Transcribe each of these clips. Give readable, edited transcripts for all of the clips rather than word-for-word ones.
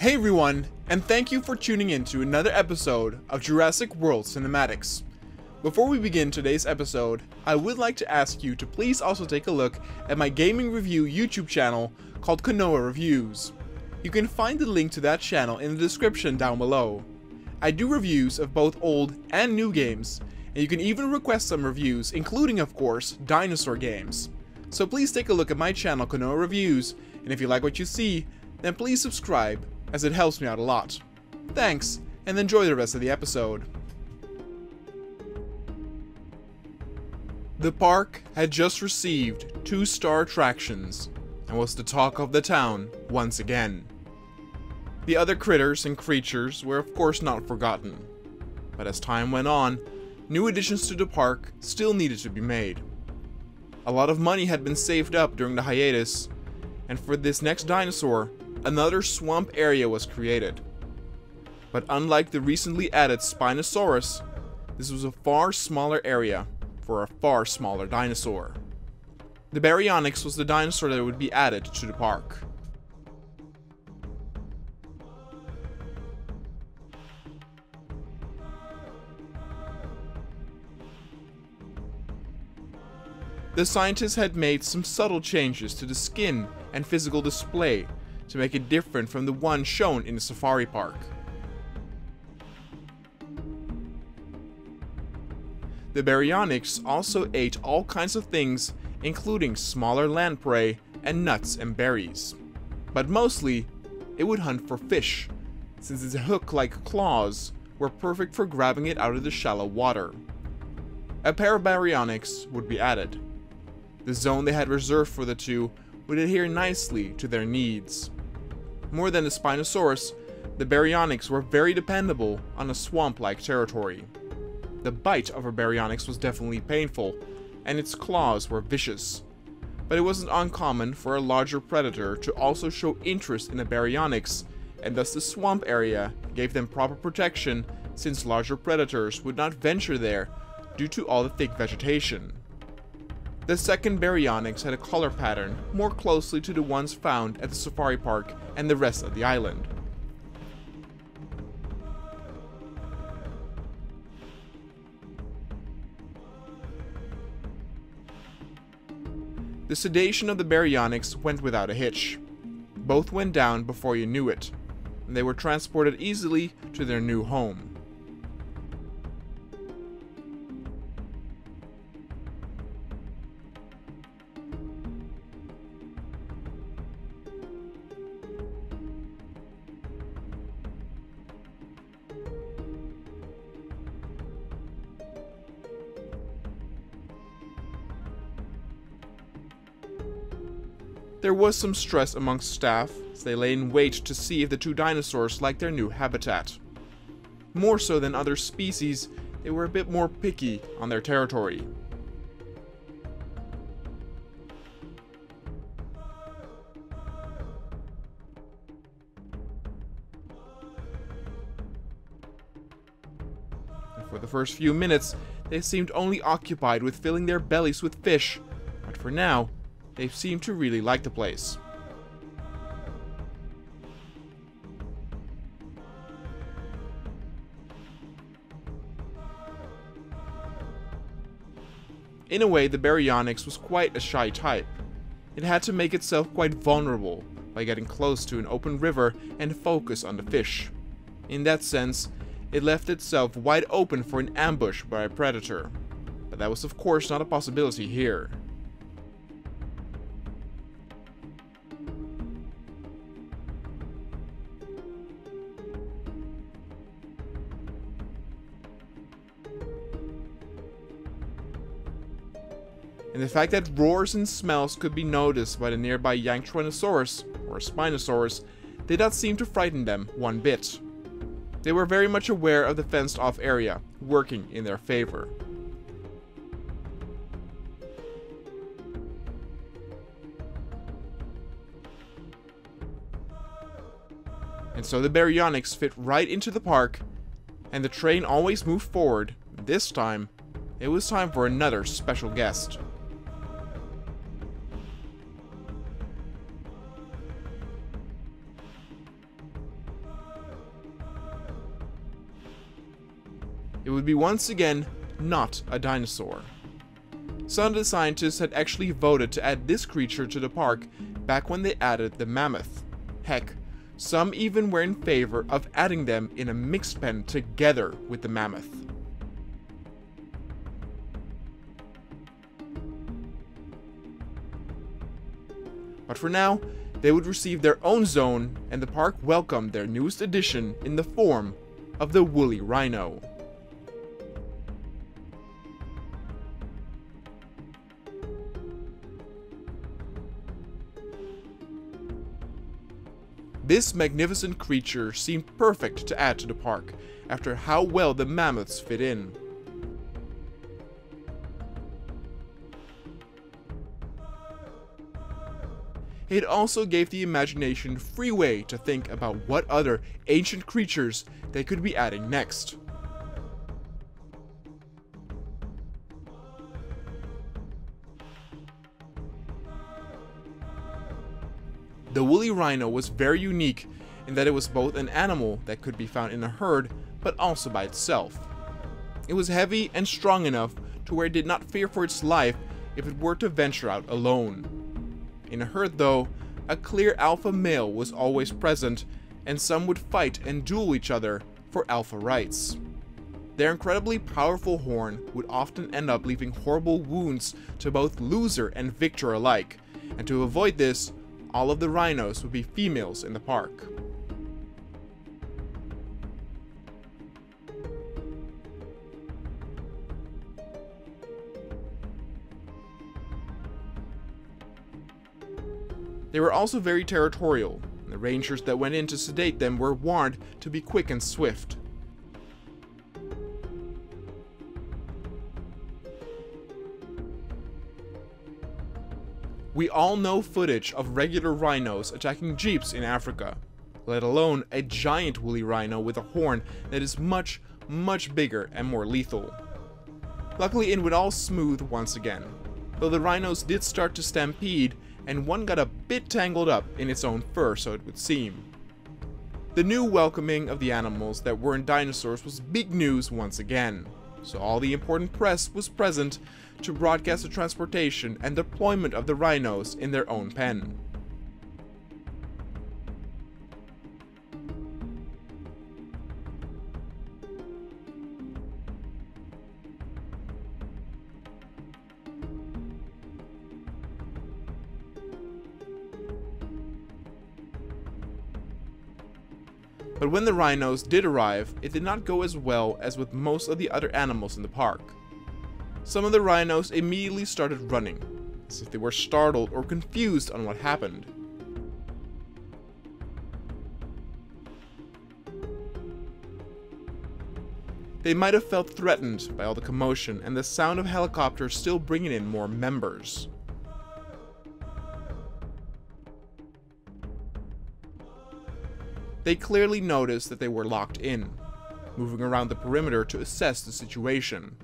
Hey everyone, and thank you for tuning in to another episode of Jurassic World Cinematics. Before we begin today's episode, I would like to ask you to please also take a look at my gaming review YouTube channel called Kanoa Reviews. You can find the link to that channel in the description down below. I do reviews of both old and new games, and you can even request some reviews, including of course, dinosaur games. So please take a look at my channel Kanoa Reviews, and if you like what you see, then please subscribe, as it helps me out a lot. Thanks, and enjoy the rest of the episode. The park had just received 2-star attractions, and was the talk of the town once again. The other critters and creatures were of course not forgotten, but as time went on, new additions to the park still needed to be made. A lot of money had been saved up during the hiatus, and for this next dinosaur, another swamp area was created. But unlike the recently added Spinosaurus, this was a far smaller area for a far smaller dinosaur. The Baryonyx was the dinosaur that would be added to the park. The scientists had made some subtle changes to the skin and physical display to make it different from the one shown in the safari park. The Baryonyx also ate all kinds of things, including smaller land prey and nuts and berries. But mostly, it would hunt for fish, since its hook-like claws were perfect for grabbing it out of the shallow water. A pair of Baryonyx would be added. The zone they had reserved for the two would adhere nicely to their needs. More than the Spinosaurus, the Baryonyx were very dependable on a swamp-like territory. The bite of a Baryonyx was definitely painful, and its claws were vicious. But it wasn't uncommon for a larger predator to also show interest in a Baryonyx, and thus the swamp area gave them proper protection since larger predators would not venture there due to all the thick vegetation. The second Baryonyx had a color pattern more closely to the ones found at the safari park and the rest of the island. The sedation of the Baryonyx went without a hitch. Both went down before you knew it, and they were transported easily to their new home. There was some stress amongst staff as they lay in wait to see if the two dinosaurs liked their new habitat. More so than other species, they were a bit more picky on their territory. And for the first few minutes, they seemed only occupied with filling their bellies with fish, but for now, they seem to really like the place. In a way, the Baryonyx was quite a shy type. It had to make itself quite vulnerable by getting close to an open river and focus on the fish. In that sense, it left itself wide open for an ambush by a predator. But that was of course not a possibility here. And the fact that roars and smells could be noticed by the nearby Yanktrontosaurus, or Spinosaurus, did not seem to frighten them one bit. They were very much aware of the fenced-off area, working in their favor. And so the Baryonyx fit right into the park, and the train always moved forward. This time, it was time for another special guest. it would be once again not a dinosaur. Some of the scientists had actually voted to add this creature to the park back when they added the mammoth. Heck, some even were in favor of adding them in a mixed pen together with the mammoth. But for now, they would receive their own zone, and the park welcomed their newest addition in the form of the woolly rhino. This magnificent creature seemed perfect to add to the park, after how well the mammoths fit in. It also gave the imagination free way to think about what other ancient creatures they could be adding next. The woolly rhino was very unique in that it was both an animal that could be found in a herd, but also by itself. It was heavy and strong enough to where it did not fear for its life if it were to venture out alone. In a herd though, a clear alpha male was always present, and some would fight and duel each other for alpha rights. Their incredibly powerful horn would often end up leaving horrible wounds to both loser and victor alike, and to avoid this, all of the rhinos would be females in the park. They were also very territorial, and the rangers that went in to sedate them were warned to be quick and swift. We all know footage of regular rhinos attacking jeeps in Africa, let alone a giant woolly rhino with a horn that is much, much bigger and more lethal. Luckily it went all smooth once again, though the rhinos did start to stampede, and one got a bit tangled up in its own fur, so it would seem. The new welcoming of the animals that weren't dinosaurs was big news once again, so all the important press was present to broadcast the transportation and deployment of the rhinos in their own pen. But when the rhinos did arrive, it did not go as well as with most of the other animals in the park. Some of the rhinos immediately started running, as if they were startled or confused on what happened. They might have felt threatened by all the commotion and the sound of helicopters still bringing in more members. They clearly noticed that they were locked in, moving around the perimeter to assess the situation.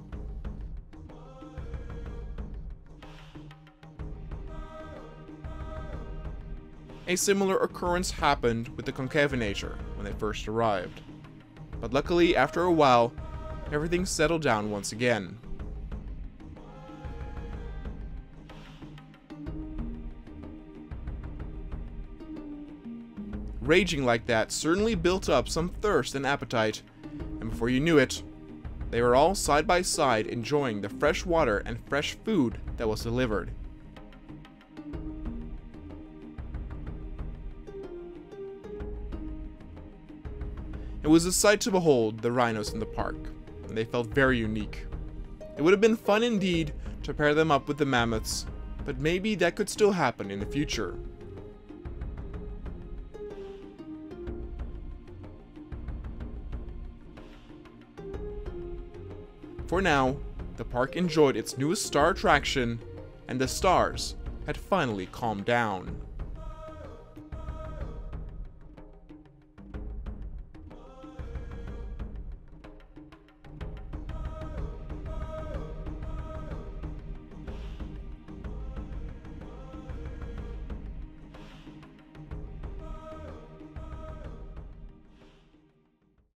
A similar occurrence happened with the concavenator when they first arrived, but luckily after a while, everything settled down once again. Raging like that certainly built up some thirst and appetite, and before you knew it, they were all side by side enjoying the fresh water and fresh food that was delivered. It was a sight to behold the rhinos in the park, and they felt very unique. It would have been fun indeed to pair them up with the mammoths, but maybe that could still happen in the future. For now, the park enjoyed its newest star attraction, and the stars had finally calmed down.